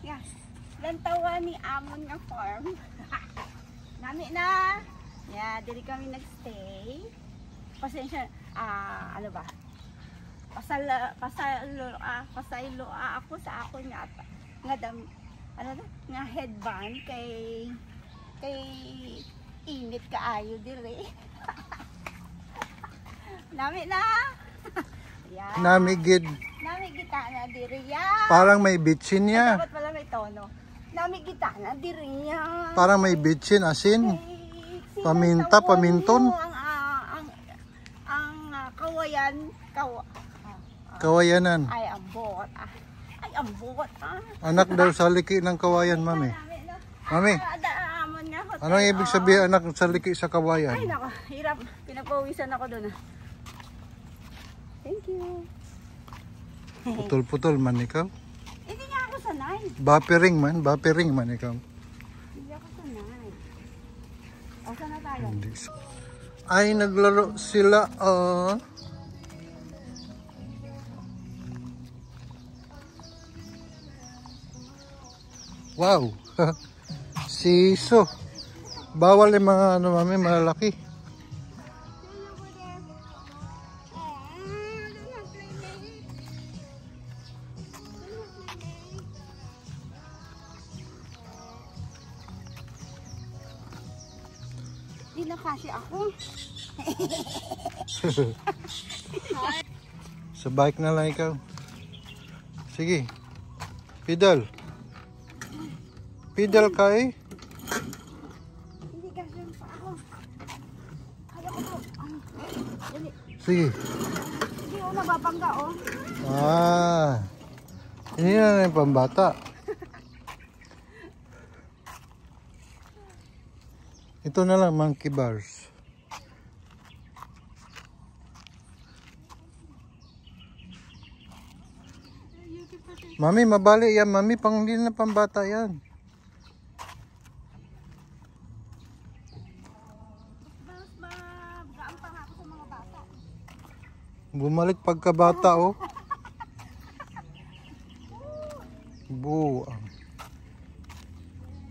Yes. Lantawan ni Amon nga farm. Nami na. Yeah, dili kami nagstay. Pasensya, ano ba? Pasaylo ako sa ako nga nga headband kay init kaayo dire. Nami na. Yeah. Nami gid. Nami kita na dire ya. Parang may bitchin niya. Dapat pala may tono. Nami kita na dire ya. Parang may bitchin asin. Paminta, paminton. Ang kawayan, Kawayanan. ay ambot. Ay ambot. Anak daw sa liki ng kawayan, mami. Mami, anong ibig sabihin anak sa liki sa kawayan? Ay nako, hirap. Pinagpawisan ako doon. Thank you. Putol-putol man ikaw. Hindi nga ako sanay. Bapering man ikaw. Hindi ako sanay. O, saan na tayo? Ay, naglaro sila. Wow. Siso. Bawal yung mga ano mami, malalaki. Hindi na kasi ako. Sa bike na lang ikaw. Sige. Pedal. Pedal ka eh. Hindi kasi pa ako. Kaya ko to. Dali. Sige. Hindi ko nababangga oh. Hindi na yung pambata. Ito na lang, monkey bars. Mami, mabali yan. Mami, pang hindi na pambata yan. Gampang ako sa mga bata. Bumalik pagkabata, oh. Buang.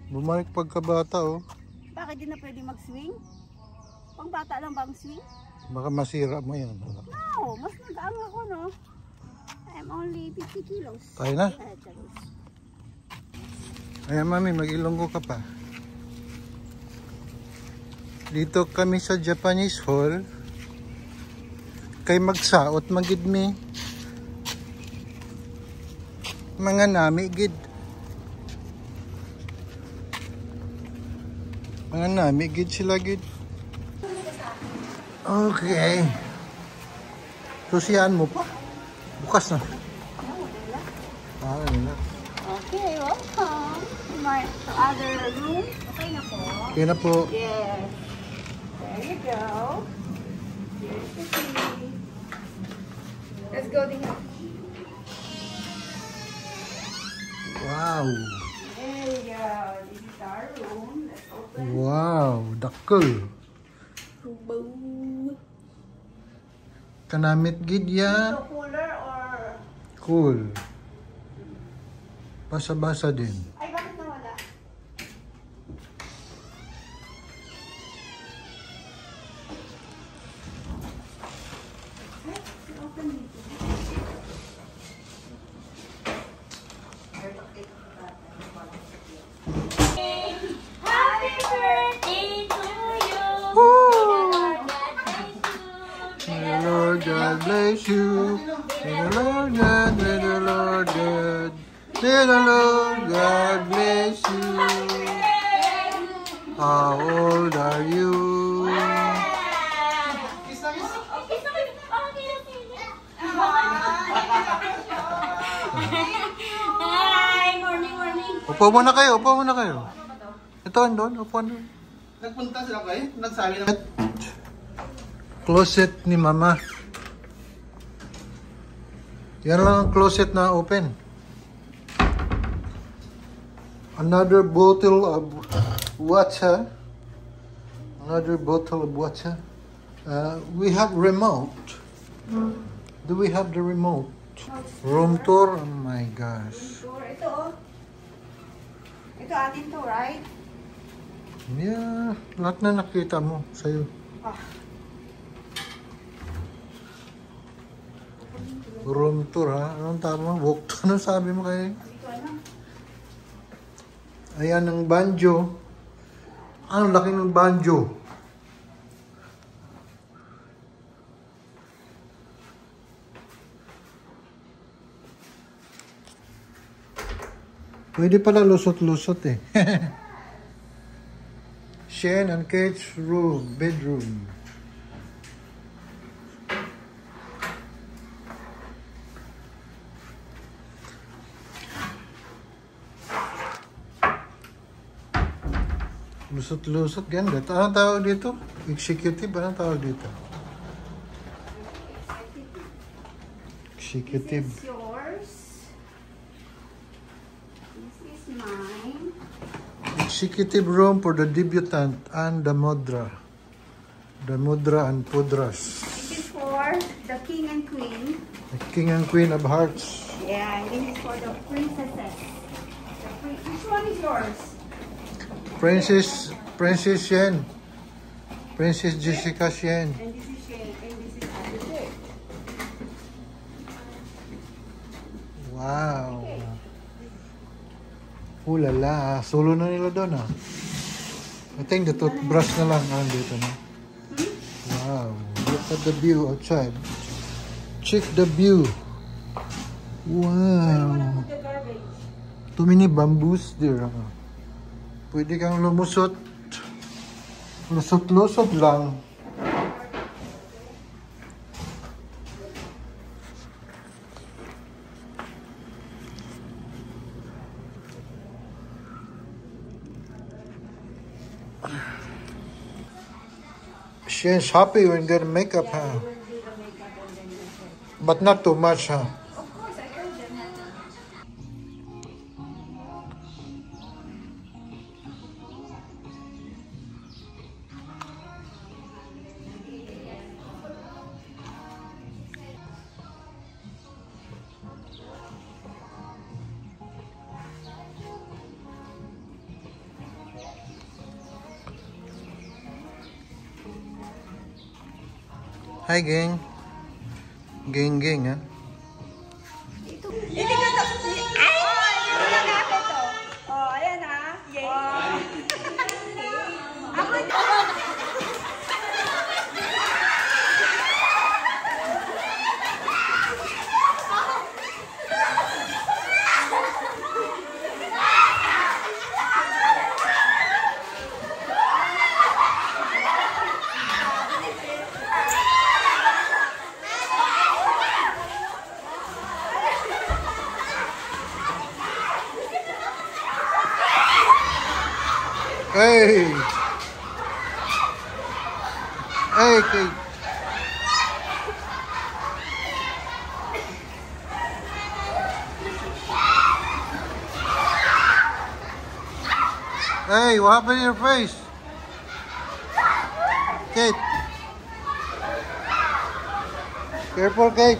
Bumalik pagkabata, oh. Bakit di na pwede mag-swing? Pang bata lang ba ang swing? Baka masira mo yan. No, mas nag-aang ako no. I'm only 50 kilos. Tayo na? Ayan mami, mag-ilonggo ka pa. Dito kami sa Japanese Hall. Kay magsaot magidmi. Mga nami gid. Mga nami gid sila gid. Okay. Susiyan mo pa. Bukas na. Nila. Okay, welcome to my other room. Okay na po. Okay na po. Yes. There you go. Here's the key. Let's go din. Wow. There you go. This is our room. Let's open. Wow, dakkel. Boo. Kanamit gid ya. So cooler or... Cool. Basa-basa din. Ay, bakit nawala? Open dito. Happy birthday to you. May the Lord God bless you. May the Lord God, may the Lord God, may the Lord God bless you. How old are you? Hi, morning. Upo muna kayo, upo muna kayo. Ito, andun, upo andun. Nagpunta sila kayo? Nagsabi naman. Closet ni mama. Yan lang ang closet na open. Another bottle of water. Another bottle of water. We have remote. Do we have the remote? Room tour? Oh my gosh. Tour. Ito, oh. Ito atin to, right? Yeah, lahat na nakita mo sa'yo. Ah. Room tour, ha? Anong tama? Walk to. Ano sabi mo kayo? Ito, ano? Ayan ang banjo. Ano laki ng banjo? Pwede pala lusot-lusot eh. Shane and Kate's room, bedroom. Lusot-lusot, ganda. Anong tawag dito? Executive, anong tawag dito? Executive. This is yours. This is mine. Executive room for the debutant and the mudra. The mudra and pudras. This is for the king and queen. The king and queen of hearts. Yeah, and this is for the princesses. Which one is yours? Princess Shen. Princess Jessica Shen. And this is Shane, and this is Adelaide. Wow. Ulala. Solo na nila doon ah. I think the toothbrush na lang nandito na. Wow. Look at the view outside. Check the view. Wow. The garbage. Too many bamboos there. Pwede kang lumusot. Lusot-lusot lang. She's happy when get makeup, huh? But not too much, huh? Of course, I told them that. Hi, gang. Gang, ha? Hindi ka to. Ay! Ayan na ako to. Oh, ayan na. Yay. Ako to. Hey! Hey, Kate! Hey, what happened to your face? Kate! Careful, Kate!